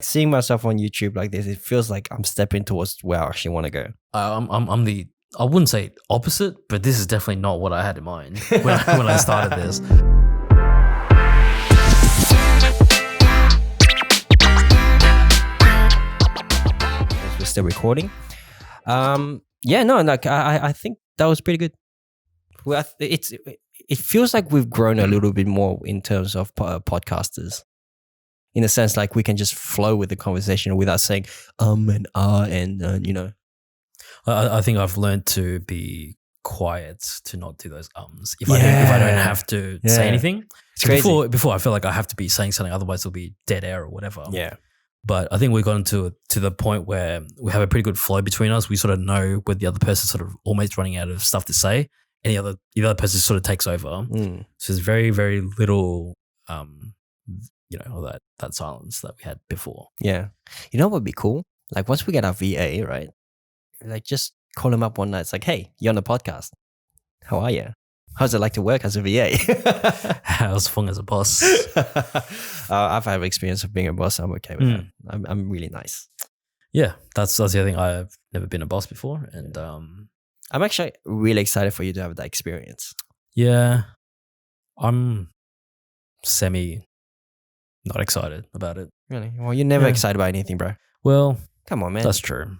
Seeing myself on YouTube like this, it feels like I'm stepping towards where I actually want to go. I'm the, I wouldn't say opposite, but this is definitely not what I had in mind when I started this. We're still recording. I think that was pretty good. Well, it feels like we've grown a little bit more in terms of podcasters. In a sense, like we can just flow with the conversation without saying and and you know. I think I've learned to be quiet, to not do those ums. If I don't have to say anything. It's crazy. Before I feel like I have to be saying something, otherwise it'll be dead air or whatever. Yeah. But I think we've gotten to the point where we have a pretty good flow between us. We sort of know when the other person's sort of almost running out of stuff to say, and the other person sort of takes over. So there's very, very little all that silence that we had before. Yeah. You know what would be cool? Like once we get our VA, right? Like just call him up one night. It's like, hey, you're on the podcast. How are you? How's it like to work as a VA? How's Foong as a boss? I've had experience of being a boss. I'm okay with that. I'm really nice. Yeah, that's the other thing. I've never been a boss before, and I'm actually really excited for you to have that experience. Yeah, I'm not excited about it. Really? Well, you're never excited about anything, bro. Well, come on, man. That's true.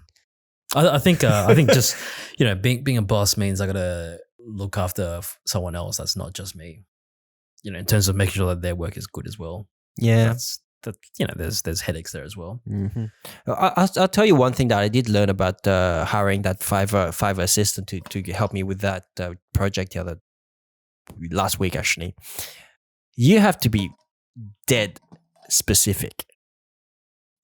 I think just being a boss means I gotta look after someone else. That's not just me. In terms of making sure that their work is good as well. Yeah. There's headaches there as well. Mm-hmm. I'll tell you one thing that I did learn about hiring that Fiverr assistant to help me with that project last week actually. You have to be dead specific.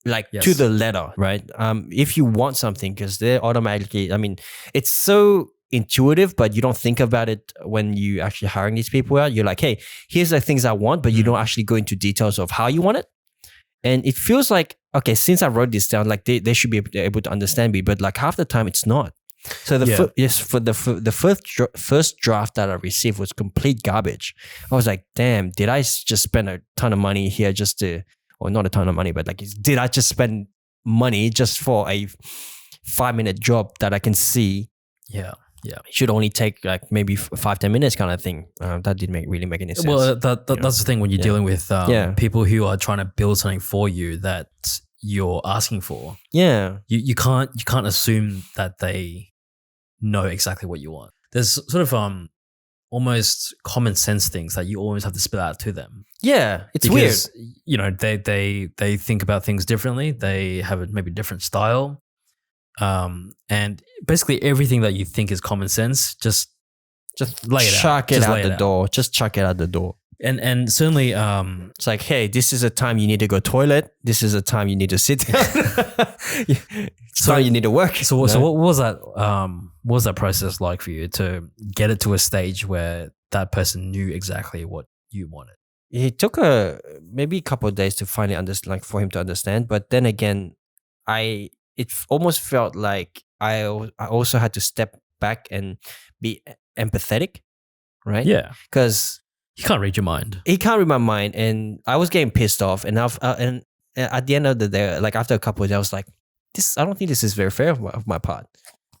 To the letter, right? If you want something, because they're automatically, it's so intuitive, but you don't think about it when you actually hiring these people out. You're like, hey, here's the things I want, but you don't actually go into details of how you want it. And it feels like, okay, since I wrote this down, like they should be able to understand me, but like half the time it's not. So the first draft that I received was complete garbage. I was like, damn, did I just spend a ton of money here just to, or not a ton of money, but like, did I just spend money just for a 5-minute job that I can see? Yeah. It should only take like maybe 5-10 minutes kind of thing. That didn't really make any sense. Well, that's the thing when you're dealing with people who are trying to build something for you that you're asking for. Yeah. You can't assume that they know exactly what you want. There's sort of almost common sense things that you always have to spit out to them. Yeah, it's because, weird. They think about things differently. They have a maybe different style. And basically everything that you think is common sense, just lay it out. Chuck it out the door. Just chuck it out the door. And certainly, it's like, hey, this is a time you need to go toilet. This is a time you need to sit down. So you need to work. So what was that? What was that process like for you to get it to a stage where that person knew exactly what you wanted? It took maybe a couple of days to finally understand, like for him to understand. But then again, it almost felt like I also had to step back and be empathetic, right? Yeah, because he can't read your mind. He can't read my mind, and I was getting pissed off. And and at the end of the day, like after a couple of days, I was like, I don't think this is very fair of my part,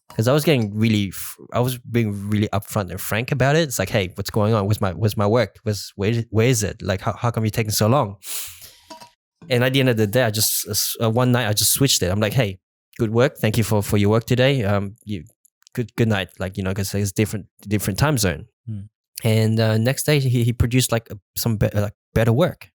because I was being really upfront and frank about it. It's like, hey, what's going on? Where's my work? Where is it? Like, how come you're taking so long? And at the end of the day, I just one night I just switched it. I'm like, hey, good work. Thank you for your work today. Good night. Like, because it's different time zone. And next day he produced like some better work.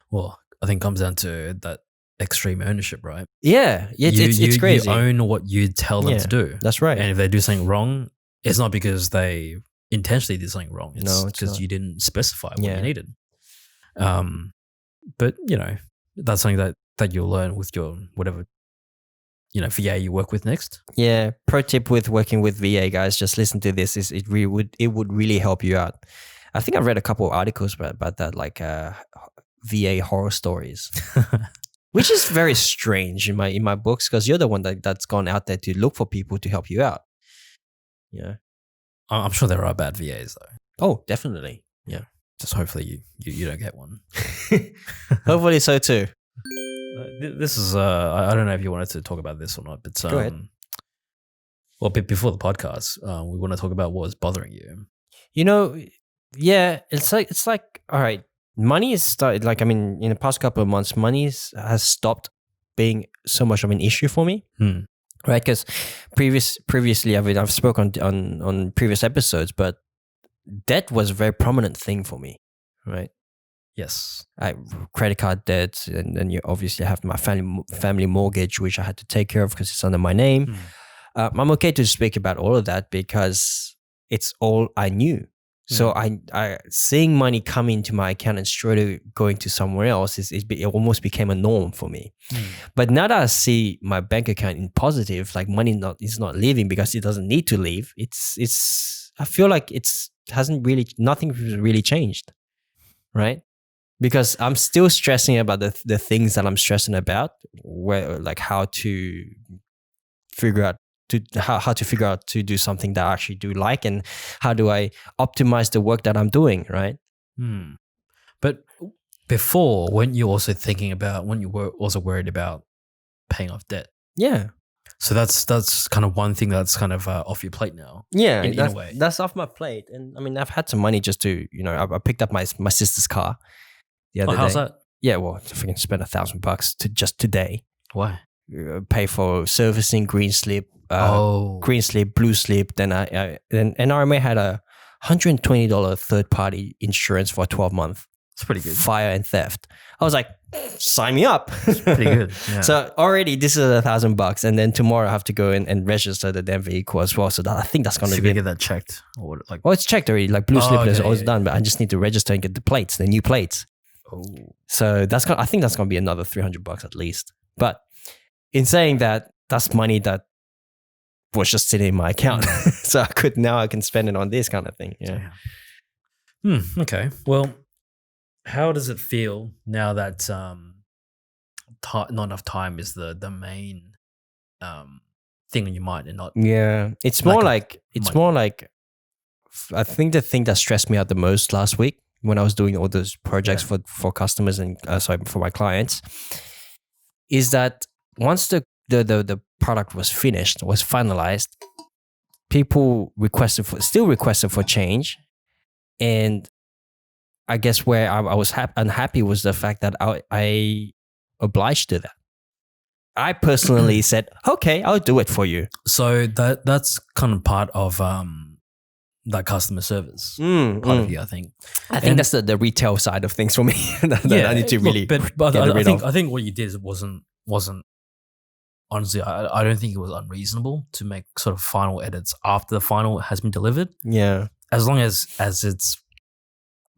Well, I think it comes down to that extreme ownership, right? Yeah, it's crazy. You own what you tell them to do. That's right. And if they do something wrong, it's not because they intentionally did something wrong. It's because you didn't specify what you needed. But that's something that you'll learn with your whatever VA you work with next. Yeah. Pro tip with working with VA, guys, just listen to this. It would really help you out. I think I've read a couple of articles about that, like VA horror stories, which is very strange in my books, because you're the one that's gone out there to look for people to help you out. Yeah. I'm sure there are bad VAs though. Oh, definitely. Yeah. Just hopefully you don't get one. Hopefully so too. This is I don't know if you wanted to talk about this or not, but Go ahead. Well, before the podcast, we want to talk about what is bothering you. You know, yeah, it's like all right, money is started. Like I mean, in the past couple of months, has stopped being so much of an issue for me. Right? Because previously, I've spoken on previous episodes, but debt was a very prominent thing for me, right? Yes. Credit card debt, and then you obviously have my family mortgage, which I had to take care of because it's under my name. I'm okay to speak about all of that because it's all I knew. So I seeing money come into my account and straight away going to somewhere else it almost became a norm for me. But now that I see my bank account in positive, like money is not leaving because it doesn't need to leave. It's I feel like nothing really changed, right? Because I'm still stressing about the things that I'm stressing about, where like how to figure out to do something that I actually do like, and how do I optimize the work that I'm doing, right? But before, weren't you also worried about paying off debt? Yeah. So that's kind of one thing that's kind of off your plate now. Yeah, in a way. That's off my plate. And I mean, I've had some money just to, I picked up my sister's car the other day. How's that? Yeah, well, I freaking spent $1,000 just today. Why? Pay for servicing, green slip, blue slip. Then NRMA had a $120 third party insurance for 12 months. It's pretty good. Fire and theft. I was like, sign me up. It's pretty good. Yeah. So already this is $1,000, and then tomorrow I have to go in and register the damn vehicle as well. So I think that's going to be. Get that checked, or like? Well, it's checked already. Like blue slip is always done, but I just need to register and get the new plates. Oh. So I think that's going to be another $300 at least. But in saying that, that's money that was just sitting in my account. So I can spend it on this kind of thing. Yeah. Okay. Well, how does it feel now that not enough time is the main thing on your mind, and not? Yeah, it's more like I think the thing that stressed me out the most last week when I was doing all those projects for customers and for my clients is that once the product was finalized, people still requested for change, and I guess where I was unhappy was the fact that I obliged to that. I personally said, "Okay, I'll do it for you." So that's kind of part of that customer service part of you, I think. I think that's the retail side of things for me. that I need to really. But I think what you did wasn't honestly. I don't think it was unreasonable to make sort of final edits after the final has been delivered. Yeah, as long as it's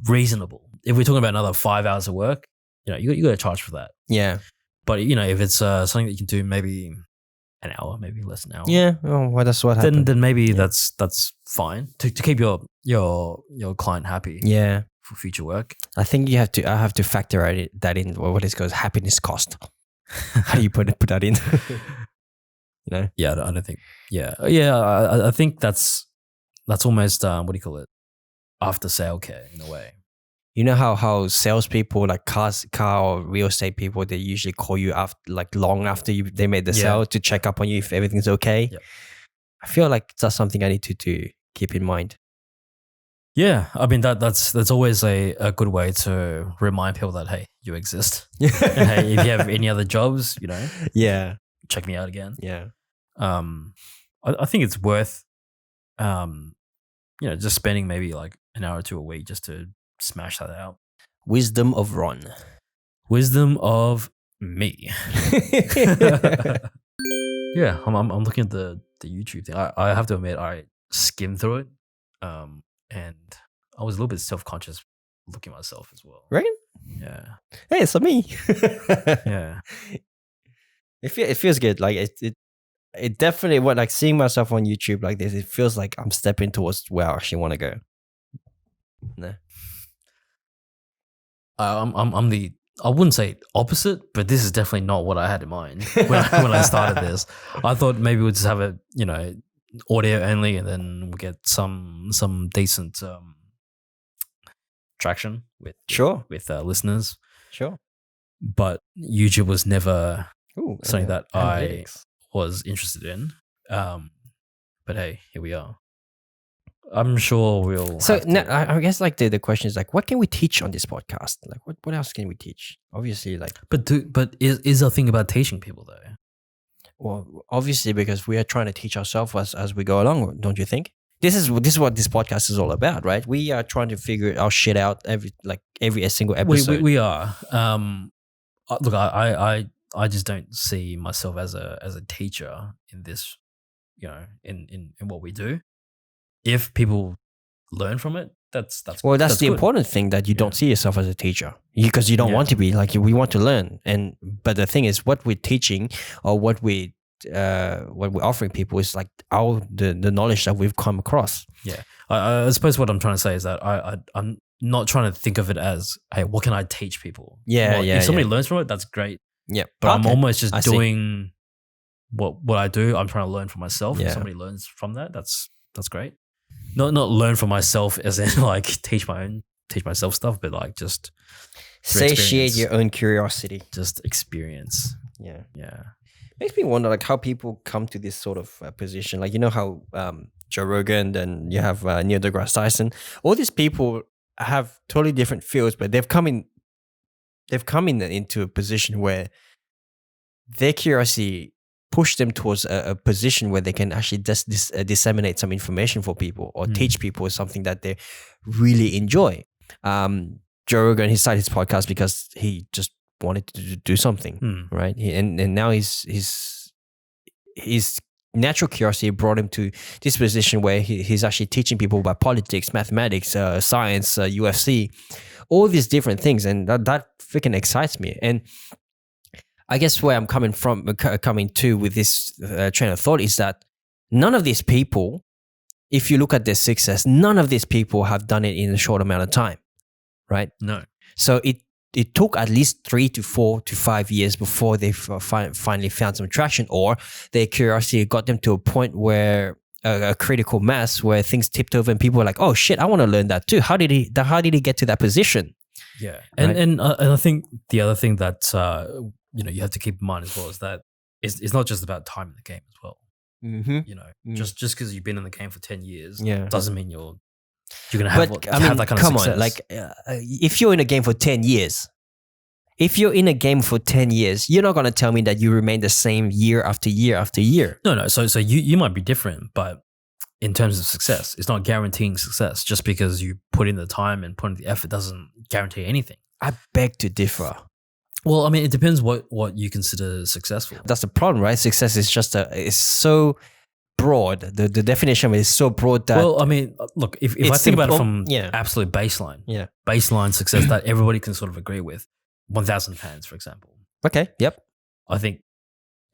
reasonable. If we're talking about another 5 hours of work, you got to charge for that. Yeah. But if it's something that you can do maybe an hour, maybe less than an hour. Yeah. Well, that's what happened. Then maybe that's fine to keep your client happy. Yeah. For future work. I think I have to factor that in. What is called happiness cost. How do you put that in? Yeah, I don't think. Yeah. I think that's almost what do you call it? After sale care in a way. You know how salespeople, like car or real estate people, they usually call you after, like long after they made the sale, to check up on you if everything's okay. Yep. I feel like that's something I need to keep in mind. Yeah, I mean that's always a good way to remind people that, hey, you exist. And hey, if you have any other jobs, yeah, check me out again. Yeah. I think it's worth just spending maybe like an hour or two a week just to smash that out. Wisdom of Ron. Wisdom of me. Yeah, I'm looking at the YouTube thing. I have to admit, I skimmed through it, and I was a little bit self-conscious looking at myself as well. Right? Yeah. Hey, it's me. Yeah. It feels good. Like it definitely, like seeing myself on YouTube like this, it feels like I'm stepping towards where I actually want to go. No. I'm the, I wouldn't say opposite, but this is definitely not what I had in mind when I started this. I thought maybe we'd just have a audio only, and then we'll get some decent traction with listeners. Sure. but YouTube was never Ooh, something that I analytics. was interested in. But hey, here we are. I'm sure we'll. So have to- now, I guess like the question is like, what can we teach on this podcast? Like, what else can we teach? Obviously, like, but is a thing about teaching people though? well, obviously because we are trying to teach ourselves as we go along, don't you think? This is what this podcast is all about, right? We are trying to figure our shit out every single episode. We are. Look, I just don't see myself as a teacher in this, in what we do. If people learn from it, that's that's good. the important thing, that you don't see yourself as a teacher, because you don't want to be. Like, we want to learn, but the thing is, what we're teaching or what we're offering people is like the knowledge that we've come across. Yeah, I suppose what I'm trying to say is that I'm not trying to think of it as, hey, what can I teach people? If somebody learns from it, that's great. Yeah, but I'm almost just doing what I do. I'm trying to learn for myself. If somebody learns from that, that's great. Not learn for myself as in like teach myself stuff, but like just satiate your own curiosity. Just experience. Yeah. Makes me wonder like how people come to this sort of position. Like, you know how Joe Rogan, and you have Neil deGrasse Tyson. All these people have totally different fields, but they've come into a position where their curiosity push them towards a position where they can actually just disseminate some information for people, or teach people something that they really enjoy. Joe Rogan, he started his podcast because he just wanted to do something, right? And now his natural curiosity brought him to this position where he's actually teaching people about politics, mathematics, science, UFC, all these different things, and that freaking excites me. And I guess where I'm coming to with this train of thought is that none of these people, if you look at their success, none of these people have done it in a short amount of time, right? No. So it took at least 3 to 4 to 5 years before they finally found some traction, or their curiosity got them to a point where a critical mass where things tipped over and people were like, oh shit, I want to learn that too. How did he get to that position? Yeah. And I think the other thing that you have to keep in mind as well is that it's not just about time in the game as well. Mm-hmm. Just because you've been in the game for 10 years doesn't mean you're gonna have that kind of success. On, like if you're in a game for 10 years, you're not gonna tell me that you remain the same year after year after year. No. So you might be different, but in terms of success, it's not guaranteeing success. Just because you put in the time and put in the effort doesn't guarantee anything. I beg to differ. Well, I mean, it depends what you consider successful. That's the problem, right? Success is it's so broad. The definition of it is so broad that... Well, I mean, look, if I think about it from absolute baseline, baseline success that everybody can sort of agree with, 1,000 fans, for example. Okay, yep. I think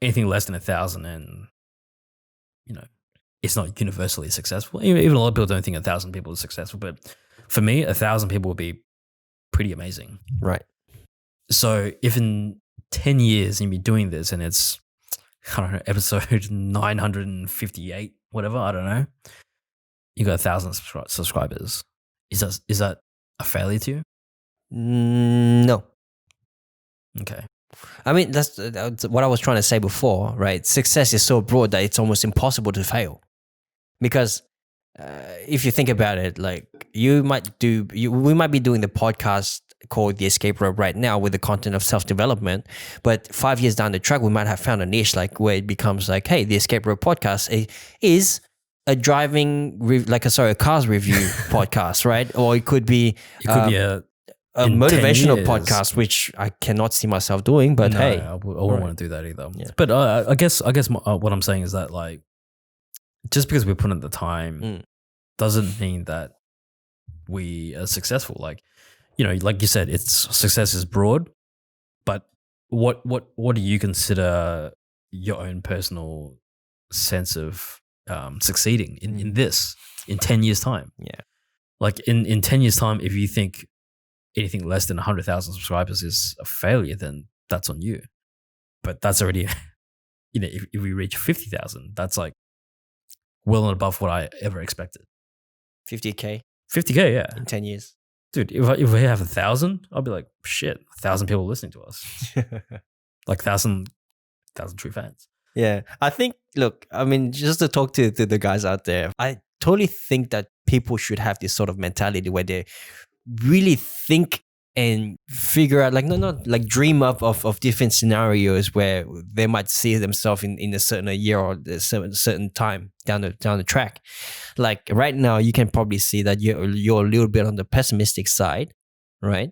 anything less than 1,000 and, it's not universally successful. Even a lot of people don't think 1,000 people is successful, but for me, 1,000 people would be pretty amazing. Right. So if in 10 years you'll be doing this and it's, I don't know, episode 958, whatever, I don't know, you got 1,000 subscribers. Is that a failure to you? No. Okay. I mean, that's what I was trying to say before, right? Success is so broad that it's almost impossible to fail. Because if you think about it, like we might be doing the podcast called The Escape Rope right now with the content of self-development, but 5 years down the track, we might have found a niche like where it becomes like, hey, The Escape Rope podcast is a cars review podcast, right? Or it could be a motivational podcast, which I cannot see myself doing, but hey. I wouldn't want to do that either. Yeah. But I guess what I'm saying is that, like, just because we put in the time doesn't mean that we are successful. Like, like you said, success is broad, but what do you consider your own personal sense of succeeding in this in 10 years time? Yeah. Like in 10 years time, if you think anything less than 100,000 subscribers is a failure, then that's on you. But that's already, if we reach 50,000, that's like well and above what I ever expected. 50K? 50K, yeah. In 10 years. dude, if we have 1,000, I'll be like, shit, 1,000 people listening to us, like 1,000 true fans. Yeah, I think. Look, I mean, just to talk to the guys out there, I totally think that people should have this sort of mentality where they really think and figure out, like, not like dream up of different scenarios where they might see themselves in a certain year or a certain time down the track. Like right now, you can probably see that you're a little bit on the pessimistic side, right?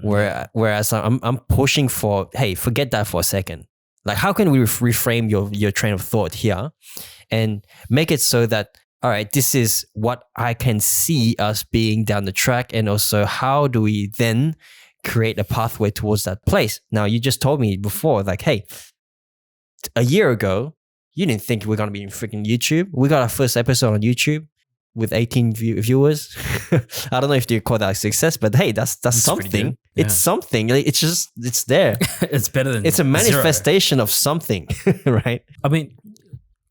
Whereas I'm pushing for, hey, forget that for a second. Like, how can we reframe your train of thought here and make it so that, all right, this is what I can see us being down the track, and also how do we then create a pathway towards that place? Now, you just told me before, like, hey, a year ago, you didn't think we're going to be in freaking YouTube. We got our first episode on YouTube with 18 viewers. I don't know if you call that a success, but hey, that's something. Yeah. It's something. It's there. It's better than it's a manifestation of something, right? I mean,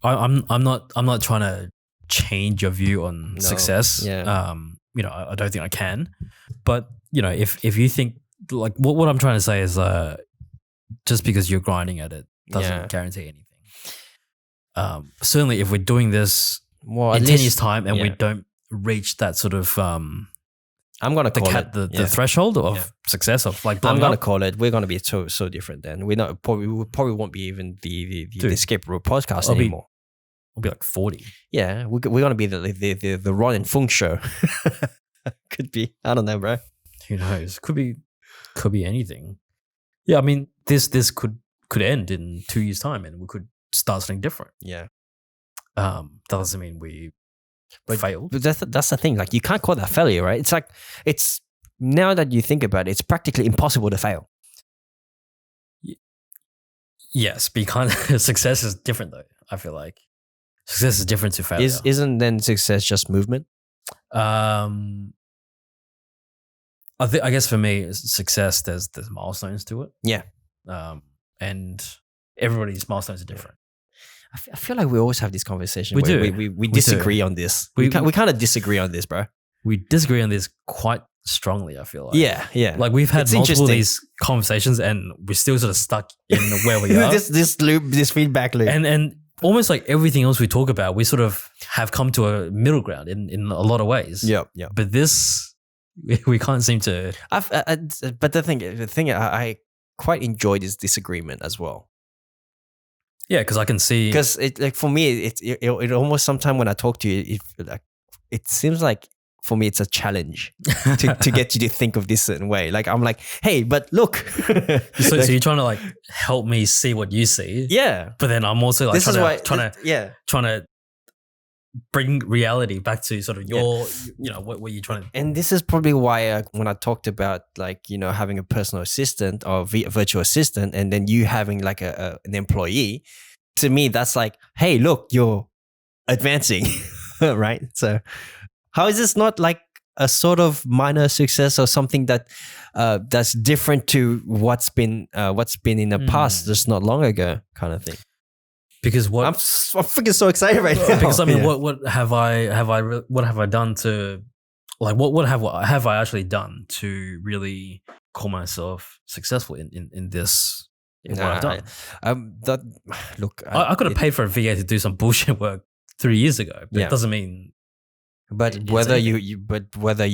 I'm not trying to change your view on success. Yeah. I don't think I can. But if you think, like, what I'm trying to say is, just because you're grinding at it doesn't guarantee anything. Certainly, if we're doing this in 10 years' time and we don't reach that sort of I'm gonna call it the threshold of success of, like, I'm gonna call it. We're gonna be so different then. We probably won't be even the Escape Room podcast anymore. We'll be like 40. Yeah, we're gonna be the Ron and Foong show. Could be. I don't know, bro. Who knows? Could be anything. Yeah, I mean, this could end in 2 years' time, and we could start something different. Yeah. That doesn't mean we failed. But that's the thing. Like, you can't call that failure, right? It's like, it's, now that you think about it, it's practically impossible to fail. Yes, but you can't. Success is different, though. I feel like success is different to failure. Isn't then success just movement? I guess for me, success, there's milestones to it. Yeah. And everybody's milestones are different. I feel like we always have this conversation. We disagree on this. We kind of disagree on this, bro. We disagree on this quite strongly, I feel like. Yeah. Like, we've had multiple of these conversations, and we're still sort of stuck in where we are. this loop, this feedback loop. And almost like everything else we talk about, we sort of have come to a middle ground in a lot of ways. Yeah. But this, we can't seem to. But the thing, I quite enjoy this disagreement as well. Yeah, because I can see. Because for me, it almost, sometimes when I talk to you, it seems like, for me, it's a challenge to get you to think of this certain way. Like, I'm like, hey, but look. So you're trying to, like, help me see what you see. Yeah. But then I'm also, like, trying to bring reality back to sort of your, what you're trying to. And this is probably why when I talked about, like, having a personal assistant or a virtual assistant, and then you having like an employee, to me, that's like, hey, look, you're advancing, right? So how is this not like a sort of minor success or something that that's different to what's been in the past, just not long ago, kind of thing? Because I'm freaking so excited right now. Because I mean, what have I done to, like, what have I actually done to really call myself successful in this? What I've done. I could have paid for a VA to do some bullshit work 3 years ago, but it doesn't mean. But whether you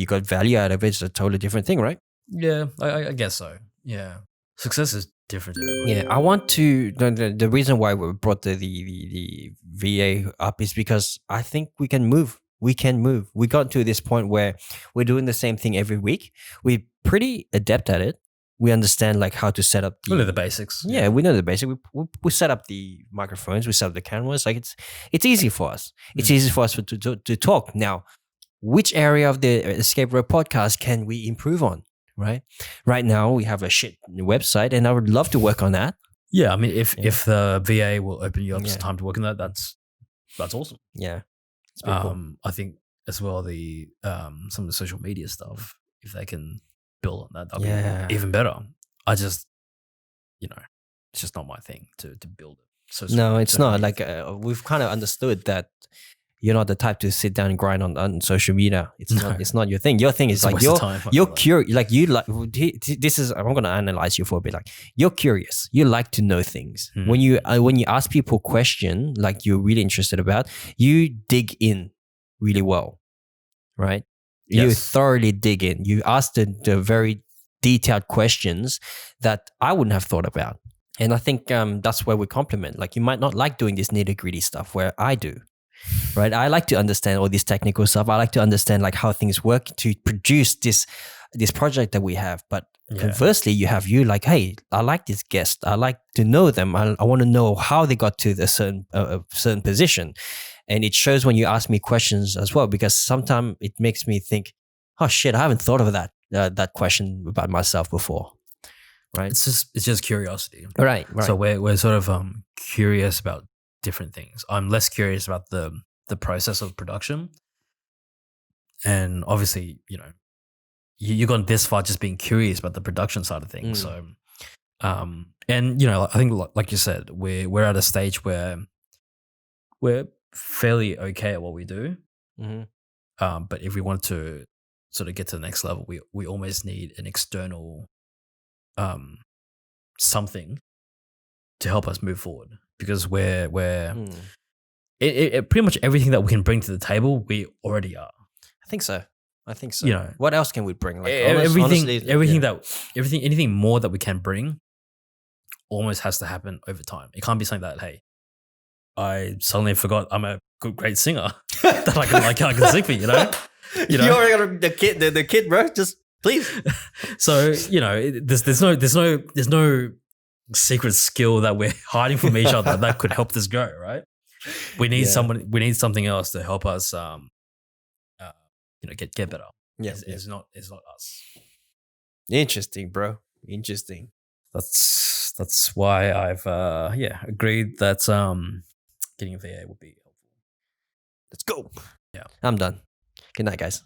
got value out of it is a totally different thing, right? Yeah, I guess so. Yeah, success is different. Yeah, I want to. The reason why we brought the VA up is because I think we can move. We can move. We got to this point where we're doing the same thing every week. We're pretty adept at it. We understand, like, how to set up. We know the basics. Yeah, we know the basics. We set up the microphones. We set up the cameras. Like, it's easy for us. It's easy for us to talk. Now, which area of the Escape Road podcast can we improve on? Right now, we have a shit website, and I would love to work on that. Yeah, I mean, if the VA will open you up some time to work on that, that's awesome. Yeah, it's pretty cool. I think as well the some of the social media stuff, if they can build on that, that'll be even better. I just, it's just not my thing to build it. So no, it's not. Like, we've kind of understood that you're not the type to sit down and grind on social media. It's not your thing. Your thing is like you're curious. Like you like this is. I'm gonna analyze you for a bit. Like you're curious. You like to know things. When you ask people question like you're really interested about, you dig in really well, right? Yes. You thoroughly dig in. You ask the very detailed questions that I wouldn't have thought about. And I think that's where we complement. Like you might not like doing this nitty gritty stuff where I do, right? I like to understand all this technical stuff. I like to understand like how things work to produce this project that we have. But conversely, you have like, hey, I like this guest. I like to know them. I want to know how they got to the certain position. And it shows when you ask me questions as well, because sometimes it makes me think, oh shit, I haven't thought of that question about myself before. Right. It's just curiosity. Right. So we're sort of curious about different things. I'm less curious about the process of production. And obviously, you've gone this far just being curious about the production side of things. So and I think like you said, we're at a stage where we're fairly okay at what we do. But if we want to sort of get to the next level, we almost need an external something to help us move forward, because we're pretty much everything that we can bring to the table, we already are. I think so. What else can we bring? Like anything more that we can bring almost has to happen over time. It can't be something that, hey, I suddenly forgot I'm a great singer that I can sing for, you already got the kid, bro. Just please. So there's no secret skill that we're hiding from each other that could help this go, right? We need something else to help us get better. It's not us. Interesting, bro. Interesting. That's why I've agreed that getting a VA would be helpful. Let's go. Yeah. I'm done. Good night, guys.